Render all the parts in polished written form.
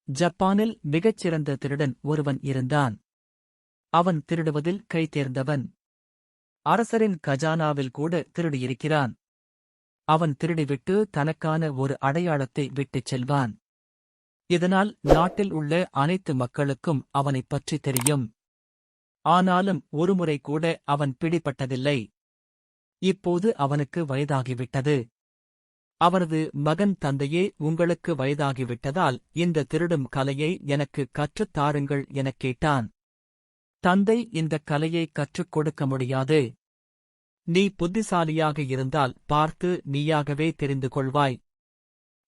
ஜப்பானில் மிகச்சிறந்த திருடன் ஒருவன் இருந்தான். அவன் திருடுவதில் கை தேர்ந்தவன். அரசரின் கஜானாவில் கூட திருடியிருக்கிறான். அவன் திருடிவிட்டு தனக்கான ஒரு அடையாளத்தை விட்டுச் செல்வான். இதனால் நாட்டில் உள்ள அனைத்து மக்களுக்கும் அவனைப் பற்றி தெரியும். ஆனாலும் ஒருமுறை கூட அவன் பிடிபட்டதில்லை. இப்போது அவனுக்கு வயதாகிவிட்டது. அவரது மகன் தந்தையே, உங்களுக்கு வயதாகிவிட்டதால் இந்த திருடும் கலையை எனக்கு கற்றுத் தாருங்கள் எனக் கேட்டான். தந்தை, இந்தக் கலையை கற்றுக் கொடுக்க முடியாது. நீ புத்திசாலியாக இருந்தால் பார்த்து நீயாகவே தெரிந்து கொள்வாய்.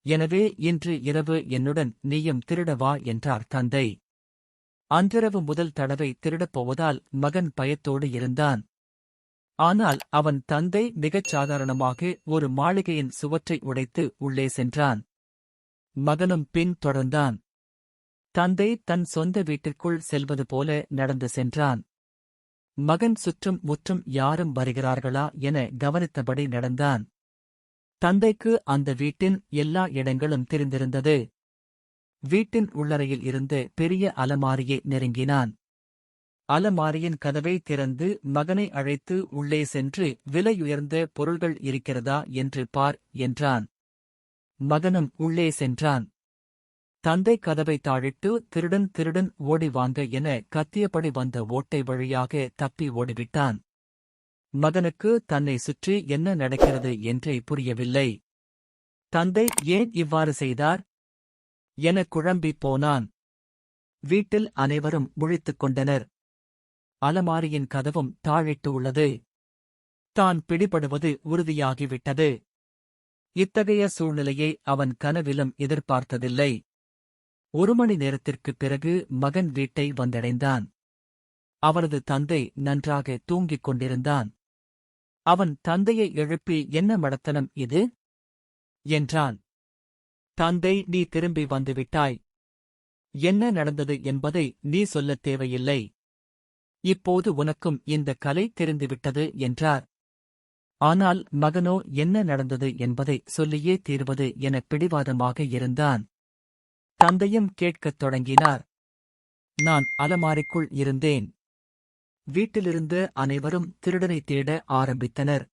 எனவே இன்று இரவு என்னுடன் நீயும் திருட வா என்றார் தந்தை. அன்றிரவு முதல் தடவை திருடப் போவதால் மகன் பயத்தோடு இருந்தான். ஆனால் அவன் தந்தை மிகச் சாதாரணமாக ஒரு மாளிகையின் சுவற்றை உடைத்து உள்ளே சென்றான். மகனும் பின் தொடர்ந்தான். தந்தை தன் சொந்த வீட்டிற்குள் செல்வது போல நடந்து சென்றான். மகன் சுற்றும் முற்றும் யாரும் வருகிறார்களா என கவனித்தபடி நடந்தான். தந்தைக்கு அந்த வீட்டின் எல்லா இடங்களும் தெரிந்திருந்தது. வீட்டின் உள்ளறையில் இருந்த பெரிய அலமாரியை நெருங்கினான். அலமாரியின் கதவை திறந்து மகனை அழைத்து உள்ளே சென்று விலையுயர்ந்த பொருள்கள் இருக்கிறதா என்று பார் என்றான். மகனும் உள்ளே சென்றான். தந்தை கதவை தாழிட்டு திருடன் திருடன் ஓடி வாங்க என கத்தியபடி வந்த ஓட்டை வழியாக தப்பி ஓடிவிட்டான். மகனுக்கு தன்னை சுற்றி என்ன நடக்கிறது என்றே புரியவில்லை. தந்தை ஏன் இவ்வாறு செய்தார் என குழம்பிப் போனான். வீட்டில் அனைவரும் முழித்துக் கொண்டனர். அலமாரியின் கதவும் தாழிட்டு உள்ளது. தான் பிடிபடுவது உறுதியாகிவிட்டது. இத்தகைய சூழ்நிலையை அவன் கனவிலும் எதிர்பார்த்ததில்லை. 1 மணி நேரத்திற்குப் பிறகு மகன் வீட்டை வந்தடைந்தான். அவரது தந்தை நன்றாக தூங்கிக் கொண்டிருந்தான். அவன் தந்தையை எழுப்பி, என்ன மடத்தனம் இது என்றான். தந்தை, நீ திரும்பி வந்துவிட்டாய். என்ன நடந்தது என்பதை நீ சொல்லத் தேவையில்லை. இப்போது உனக்கும் இந்த கலை தெரிந்துவிட்டது என்றார். ஆனால் மகனோ என்ன நடந்தது என்பதை சொல்லியே தீர்வது என பிடிவாதமாக இருந்தான். தந்தையும் கேட்கத் தொடங்கினார். நான் அலமாரிக்குள் இருந்தேன். வீட்டிலிருந்த அனைவரும் திருடனை தேட ஆரம்பித்தனர்.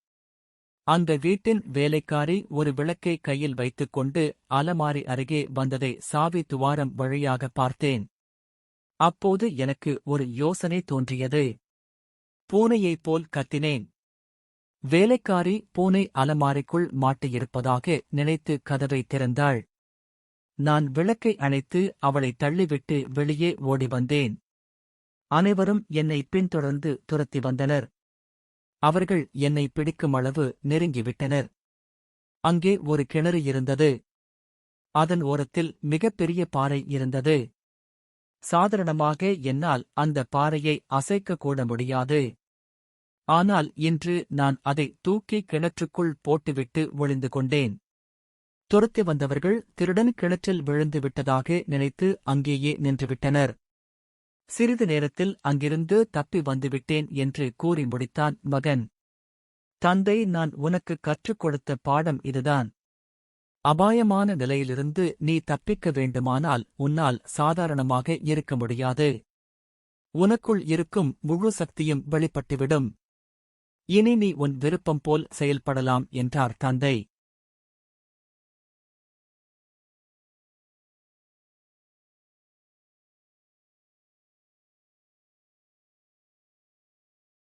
அந்த வீட்டின் வேலைக்காரி ஒரு விளக்கை கையில் வைத்துக்கொண்டு அலமாரி அருகே வந்ததை சாவி துவாரம் வழியாக பார்த்தேன். அப்போது எனக்கு ஒரு யோசனை தோன்றியது. பூனையைப் போல் கத்தினேன். வேலைக்காரி பூனை அலமாரிக்குள் மாட்டியிருப்பதாக நினைத்து கதவை திறந்தாள். நான் விளக்கை அணைத்து அவளை தள்ளிவிட்டு வெளியே ஓடி வந்தேன். அனைவரும் என்னை பின்தொடர்ந்து துரத்தி வந்தனர். அவர்கள் என்னை பிடிக்கும் அளவு நெருங்கிவிட்டனர். அங்கே ஒரு கிணறு இருந்தது. அதன் ஓரத்தில் மிகப்பெரிய பாறை இருந்தது. சாதாரணமாக என்னால் அந்த பாறையை அசைக்கக்கூட முடியாது. ஆனால் இன்று நான் அதை தூக்கி கிணற்றுக்குள் போட்டுவிட்டு ஒளிந்து கொண்டேன். துரத்தி வந்தவர்கள் திருடன் கிணற்றில் விழுந்து விட்டதாக நினைத்து அங்கேயே நின்றுவிட்டனர். சிறிது நேரத்தில் அங்கிருந்து தப்பி வந்துவிட்டேன் என்று கூறி முடித்தான் மகன். தந்தை, நான் உனக்கு கற்றுக் கொடுத்த பாடம் இதுதான். அபாயமான நிலையிலிருந்து நீ தப்பிக்க வேண்டுமானால் உன்னால் சாதாரணமாக இருக்க முடியாது. உனக்குள் இருக்கும் முழு சக்தியும் வெளிப்பட்டுவிடும். இனி நீ உன் விருப்பம் போல் செயல்படலாம் என்றார் தந்தை.